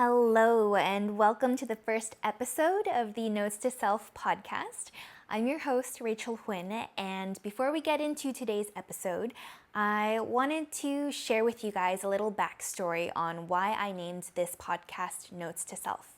Hello, and welcome to the first episode of the Notes to Self podcast. I'm your host, Rachel Huynh, and before we get into today's episode, I wanted to share with you guys a little backstory on why I named this podcast Notes to Self.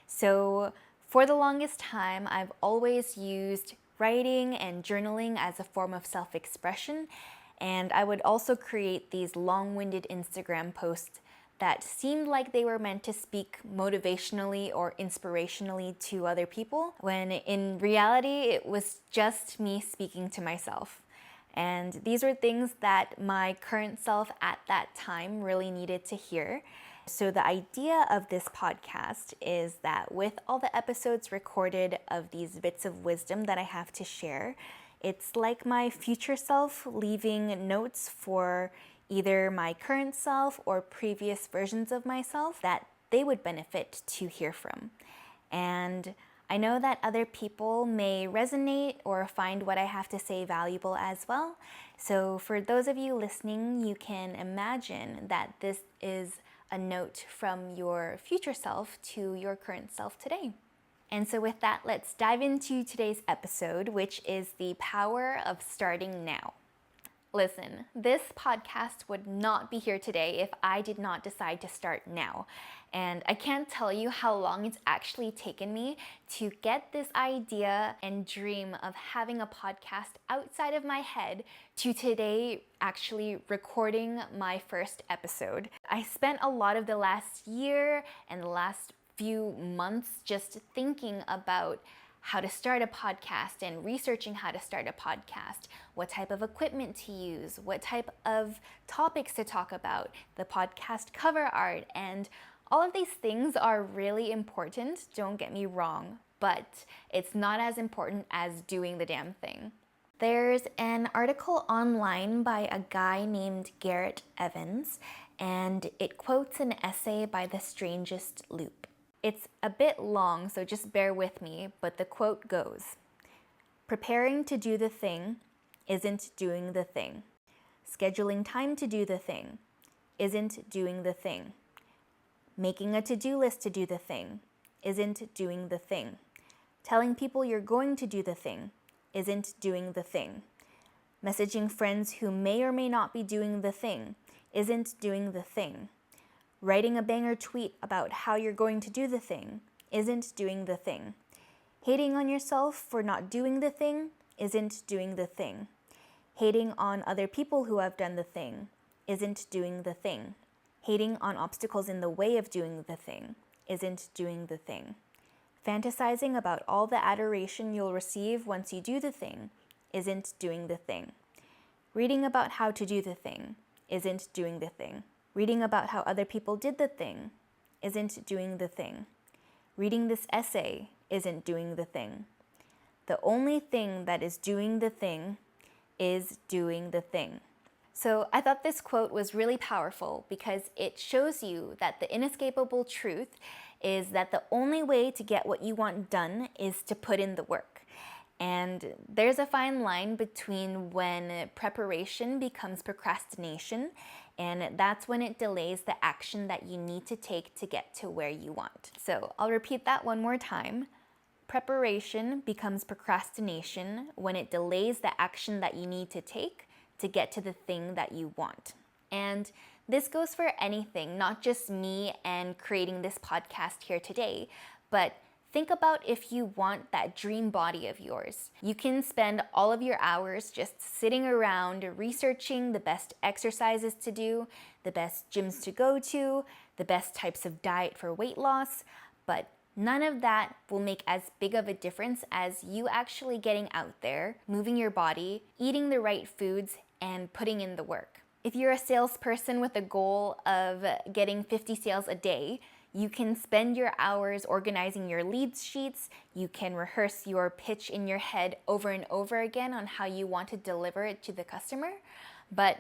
So, for the longest time, I've always used writing and journaling as a form of self-expression, and I would also create these long-winded Instagram posts that seemed like they were meant to speak motivationally or inspirationally to other people, when in reality it was just me speaking to myself. And these were things that my current self at that time really needed to hear. So the idea of this podcast is that with all the episodes recorded of these bits of wisdom that I have to share, it's like my future self leaving notes for either my current self or previous versions of myself that they would benefit to hear from. And I know that other people may resonate or find what I have to say valuable as well. So for those of you listening, you can imagine that this is a note from your future self to your current self today. And so with that, let's dive into today's episode, which is the power of starting now. Listen, this podcast would not be here today if I did not decide to start now. And I can't tell you how long it's actually taken me to get this idea and dream of having a podcast outside of my head to today actually recording my first episode. I spent a lot of the last year and the last few months just thinking about how to start a podcast and researching how to start a podcast, what type of equipment to use, what type of topics to talk about, the podcast cover art, and all of these things are really important, don't get me wrong, but it's not as important as doing the damn thing. There's an article online by a guy named Garrett Evans, and it quotes an essay by The Strangest Loop. It's a bit long, so just bear with me, but the quote goes, "Preparing to do the thing isn't doing the thing. Scheduling time to do the thing isn't doing the thing. Making a to-do list to do the thing isn't doing the thing. Telling people you're going to do the thing isn't doing the thing. Messaging friends who may or may not be doing the thing isn't doing the thing. Writing a banger tweet about how you're going to do the thing isn't doing the thing. Hating on yourself for not doing the thing isn't doing the thing. Hating on other people who have done the thing isn't doing the thing. Hating on obstacles in the way of doing the thing isn't doing the thing. Fantasizing about all the adoration you'll receive once you do the thing isn't doing the thing. Reading about how to do the thing isn't doing the thing. Reading about how other people did the thing isn't doing the thing. Reading this essay isn't doing the thing. The only thing that is doing the thing is doing the thing." So I thought this quote was really powerful because it shows you that the inescapable truth is that the only way to get what you want done is to put in the work. And there's a fine line between when preparation becomes procrastination, and that's when it delays the action that you need to take to get to where you want. So I'll repeat that one more time. Preparation becomes procrastination when it delays the action that you need to take to get to the thing that you want. And this goes for anything, not just me and creating this podcast here today, but think about if you want that dream body of yours. You can spend all of your hours just sitting around researching the best exercises to do, the best gyms to go to, the best types of diet for weight loss, but none of that will make as big of a difference as you actually getting out there, moving your body, eating the right foods, and putting in the work. If you're a salesperson with a goal of getting 50 sales a day, you can spend your hours organizing your leads sheets. You can rehearse your pitch in your head over and over again on how you want to deliver it to the customer. But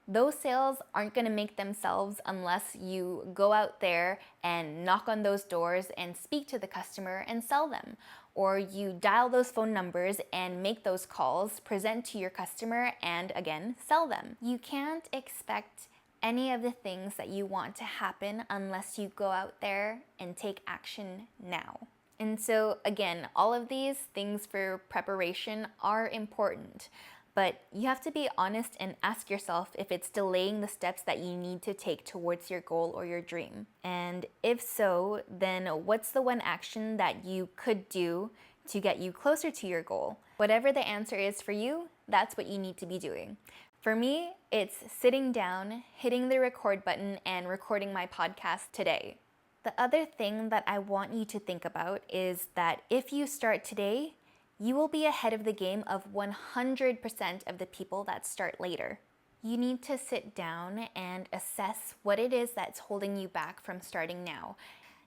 those sales aren't going to make themselves unless you go out there and knock on those doors and speak to the customer and sell them. Or you dial those phone numbers and make those calls, present to your customer, and again, sell them. You can't expect any of the things that you want to happen unless you go out there and take action now. And so again, all of these things for preparation are important, but you have to be honest and ask yourself if it's delaying the steps that you need to take towards your goal or your dream. And if so, then what's the one action that you could do to get you closer to your goal? Whatever the answer is for you, that's what you need to be doing. For me, it's sitting down, hitting the record button, and recording my podcast today. The other thing that I want you to think about is that if you start today, you will be ahead of the game of 100% of the people that start later. You need to sit down and assess what it is that's holding you back from starting now.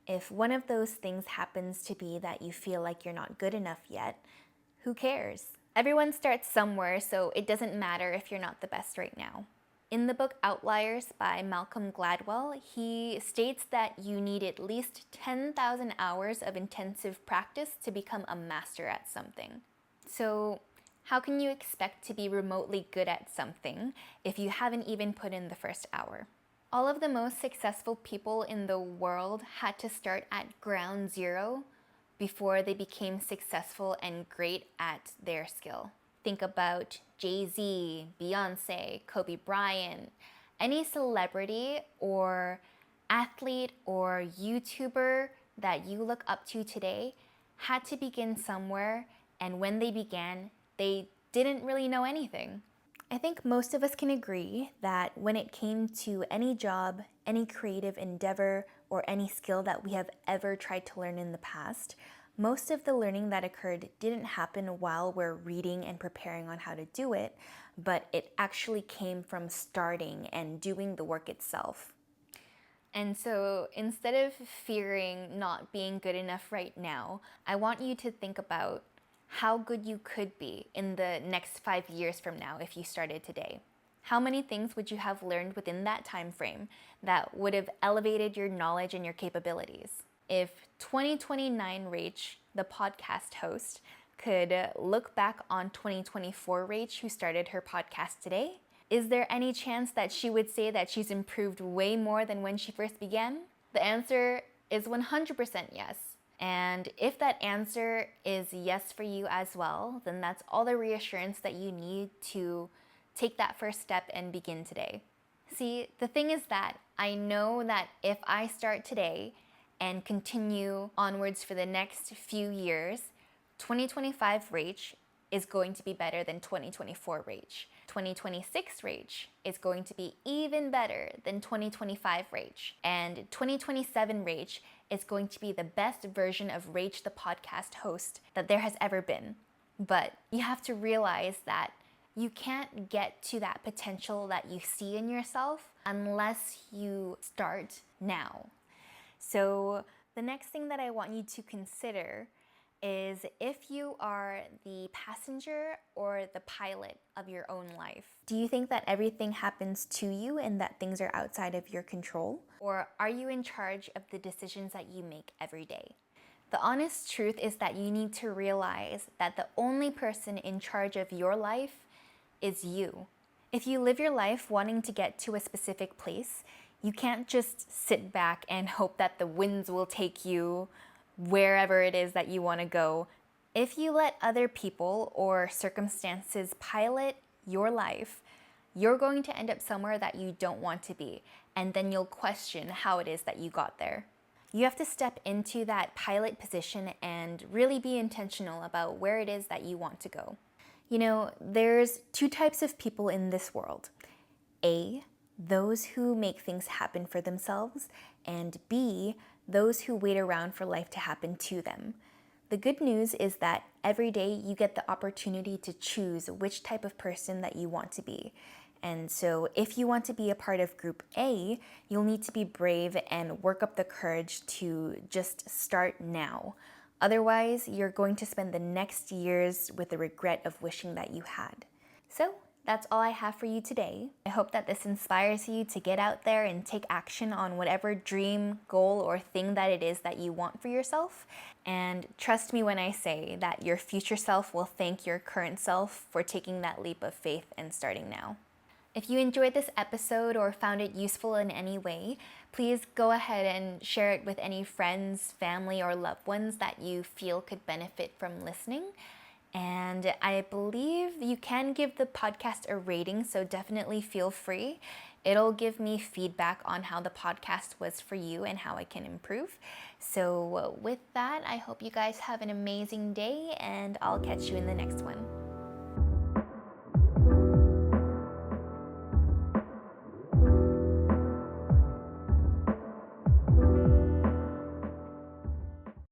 If one of those things happens to be that you feel like you're not good enough yet, who cares? Everyone starts somewhere, so it doesn't matter if you're not the best right now. In the book Outliers by Malcolm Gladwell, he states that you need at least 10,000 hours of intensive practice to become a master at something. So, how can you expect to be remotely good at something if you haven't even put in the first hour? All of the most successful people in the world had to start at ground zero before they became successful and great at their skill. Think about Jay-Z, Beyonce, Kobe Bryant, any celebrity or athlete or YouTuber that you look up to today had to begin somewhere, and when they began, they didn't really know anything. I think most of us can agree that when it came to any job, any creative endeavor, or any skill that we have ever tried to learn in the past, most of the learning that occurred didn't happen while we're reading and preparing on how to do it, but it actually came from starting and doing the work itself. And so instead of fearing not being good enough right now, I want you to think about how good you could be in the next 5 years from now if you started today. How many things would you have learned within that time frame that would have elevated your knowledge and your capabilities? If 2029 Rach, the podcast host, could look back on 2024 Rach, who started her podcast today, is there any chance that she would say that she's improved way more than when she first began? The answer is 100% yes. And if that answer is yes for you as well, then that's all the reassurance that you need to take that first step and begin today. See, the thing is that I know that if I start today and continue onwards for the next few years, 2025 Rach is going to be better than 2024 Rach. 2026 Rach is going to be even better than 2025 Rach. And 2027 Rach is going to be the best version of Rach, the podcast host, that there has ever been. But you have to realize that you can't get to that potential that you see in yourself unless you start now. So the next thing that I want you to consider is if you are the passenger or the pilot of your own life. Do you think that everything happens to you and that things are outside of your control? Or are you in charge of the decisions that you make every day? The honest truth is that you need to realize that the only person in charge of your life is you. If you live your life wanting to get to a specific place, you can't just sit back and hope that the winds will take you wherever it is that you want to go. If you let other people or circumstances pilot your life, you're going to end up somewhere that you don't want to be, and then you'll question how it is that you got there. You have to step into that pilot position and really be intentional about where it is that you want to go. You know, there's two types of people in this world. A, those who make things happen for themselves, and B, those who wait around for life to happen to them. The good news is that every day you get the opportunity to choose which type of person that you want to be. And so if you want to be a part of Group A, you'll need to be brave and work up the courage to just start now. Otherwise, you're going to spend the next years with the regret of wishing that you had. So that's all I have for you today. I hope that this inspires you to get out there and take action on whatever dream, goal, or thing that it is that you want for yourself. And trust me when I say that your future self will thank your current self for taking that leap of faith and starting now. If you enjoyed this episode or found it useful in any way, please go ahead and share it with any friends, family, or loved ones that you feel could benefit from listening. And I believe you can give the podcast a rating, so definitely feel free. It'll give me feedback on how the podcast was for you and how I can improve. So with that, I hope you guys have an amazing day, and I'll catch you in the next one.